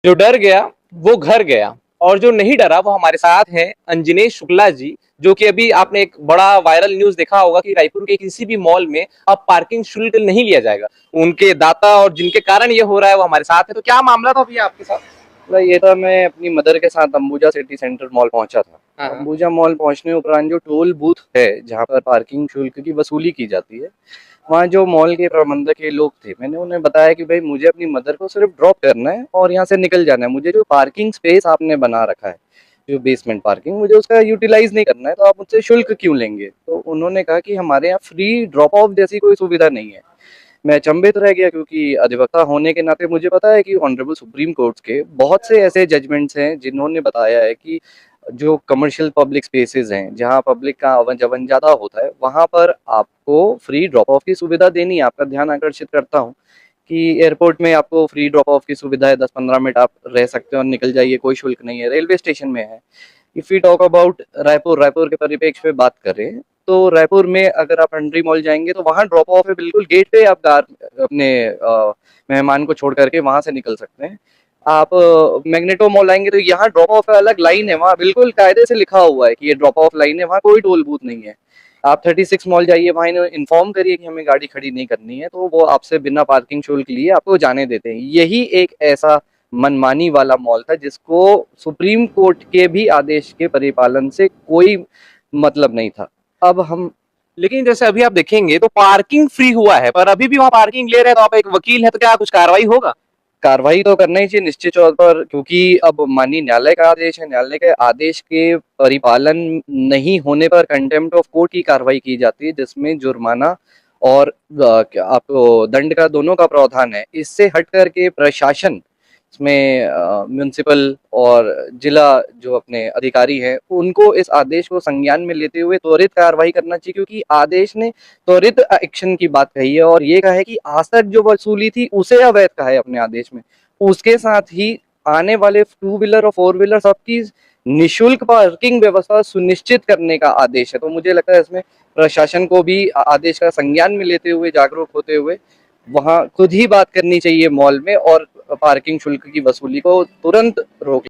जो डर गया वो घर गया, और जो नहीं डरा वो हमारे साथ है अंजनेश शुक्ला जी, जो कि अभी आपने एक बड़ा वायरल न्यूज देखा होगा कि रायपुर के किसी भी मॉल में अब पार्किंग शुल्क नहीं लिया जाएगा। उनके दाता और जिनके कारण ये हो रहा है वो हमारे साथ है। तो क्या मामला था भैया आपके साथ? भाई ये था, मैं अपनी मदर के साथ अंबुजा सिटी सेंटर मॉल पहुंचा था। हाँ हाँ। अंबुजा मॉल पहुंचने उपरांत जो टोल बूथ है जहां पर पार्किंग शुल्क की वसूली की जाती है, वहाँ जो मॉल के प्रबंधक के लोग थे, मैंने उन्हें बताया कि भाई मुझे अपनी मदर को सिर्फ ड्रॉप करना है और यहाँ से निकल जाना है। मुझे जो पार्किंग स्पेस आपने बना रखा है, जो बेसमेंट पार्किंग, मुझे उसका यूटिलाइज नहीं करना है, तो आप मुझसे शुल्क क्यों लेंगे? तो उन्होंने कहा कि हमारे यहाँ फ्री ड्रॉप ऑफ जैसी कोई सुविधा नहीं है। मैं अचंभित रह गया, क्योंकि अधिवक्ता होने के नाते मुझे पता है कि ऑनरेबल सुप्रीम कोर्ट के बहुत से ऐसे जजमेंट्स हैं जिन्होंने बताया है कि जो कमर्शियल पब्लिक स्पेसेस हैं, जहां पब्लिक का आवन जावन ज़्यादा होता है, वहां पर आपको फ्री ड्रॉप ऑफ की सुविधा देनी है। आपका ध्यान आकर्षित करता हूँ कि एयरपोर्ट में आपको फ्री ड्रॉप ऑफ की सुविधा है, 10-15 मिनट आप रह सकते हो और निकल जाइए, कोई शुल्क नहीं है। रेलवे स्टेशन में है। If you talk about Raipur के परिप्रेक्ष्य में बात करें, तो रायपुर में अगर आप हंड्री मॉल जाएंगे तो वहाँ ड्रॉप ऑफ है, बिल्कुल गेट पे आप कार अपने मेहमान को छोड़ करके वहां से निकल सकते हैं। आप मैग्नेटो मॉल आएंगे तो यहाँ ड्रॉप ऑफ का अलग लाइन है, वहाँ बिल्कुल कायदे से लिखा हुआ है कि ये ड्रॉप ऑफ लाइन है, वहाँ कोई टोल बूथ नहीं है। आप 36 मॉल जाइए, वहाँ इन्हें इन्फॉर्म करिए कि हमें गाड़ी खड़ी नहीं करनी है, तो वो आपसे बिना पार्किंग शुल्क लिए आपको जाने देते हैं। यही एक ऐसा मनमानी वाला मॉल था जिसको सुप्रीम कोर्ट के भी आदेश के परिपालन से कोई मतलब नहीं था। अब हम लेकिन जैसे अभी आप देखेंगे तो पार्किंग फ्री हुआ है, पर अभी भी वहां पार्किंग ले रहे हैं, तो आप एक वकील है तो क्या कुछ कार्रवाई होगा? कार्रवाई तो करना ही चाहिए निश्चित तौर पर, क्योंकि अब माननीय न्यायालय का आदेश है, न्यायालय के आदेश के परिपालन नहीं होने पर कंटेम्प्ट ऑफ कोर्ट की कार्रवाई की जाती है, जिसमें जुर्माना और आपको दंड का दोनों का प्रावधान है। इससे हट करके प्रशासन, इसमें म्युनिसिपल और जिला जो अपने अधिकारी हैं, उनको इस आदेश को संज्ञान में लेते हुए त्वरित कार्रवाई करना चाहिए, क्योंकि आदेश ने त्वरित एक्शन की बात कही है और ये कहा है कि आज तक जो वसूली थी उसे अवैध कहा है अपने आदेश में। उसके साथ ही आने वाले 2 व्हीलर और 4 व्हीलर सबकी निशुल्क पार्किंग व्यवस्था सुनिश्चित करने का आदेश है। तो मुझे लगता है इसमें प्रशासन को भी आदेश का संज्ञान में लेते हुए, जागरूक होते हुए, वहां खुद ही बात करनी चाहिए मॉल में और पार्किंग शुल्क की वसूली को तुरंत रोक